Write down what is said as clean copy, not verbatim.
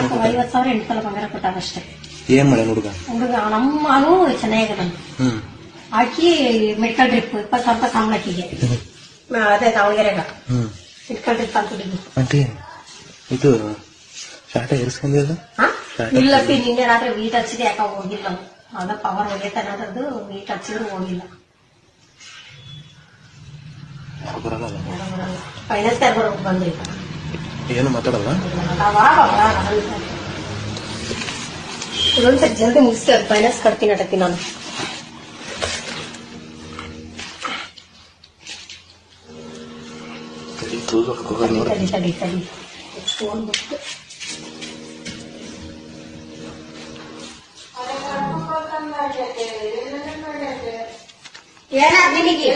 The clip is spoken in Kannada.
50,000 8 ತೊಲೆ ಬಂಗಾರ ಕೊಟ್ಟಾಗಷ್ಟೇ. ಏನ್ ಮಾಡ ಹುಡುಗ ನಮ್ಮನು ಚೆನ್ನಾಗಿದೆ. ಆಕಿ ಮೆಡಿಕಲ್ ಡ್ರಿಪ್ 20,000 ಸಂಬಳ ಆಕಿಗೆ. ಅದೇ ದಾವಣಗೆರೆಗ ಮೆಡಿಕಲ್ ಡ್ರಿಪ್ ಅಂತ ಆಂಟಿ ಇದು ಶಾಟ ಇರಿಸ್ಕೊಂಡಿಲ್ಲ. ಇಲ್ಲಪ್ಪಿ ನಿನ್ನೆ ರಾತ್ರಿ ವೀಟ್ ಹಚ್ಚಿದೆ, ಯಾಕ ಹೋಗಿಲ್ಲ. ಅದ ಪವರ್ ಹೋಗೈತೆ ಅನ್ನೋದು ವೀಟ್ ಹಚ್ಚಿದ್ರು ಹೋಗಿಲ್ಲ. ಫೈನಾನ್ಸ್ ಯಾರು ಬರೋಕ್ ಬಂದ್ರಿ ಏನು ಮಾತಾಡಲ್ಲ. ಇದೊಂದ್ಸರಿ ಜಲ್ದಿ ಮುಗಿಸಿ ಫೈನಾನ್ಸ್ ಕಟ್ತೀನಿ ಅಟತಿ ನಾನು. ತಡಿ ಏನಾದ್ ನಿನಗೆ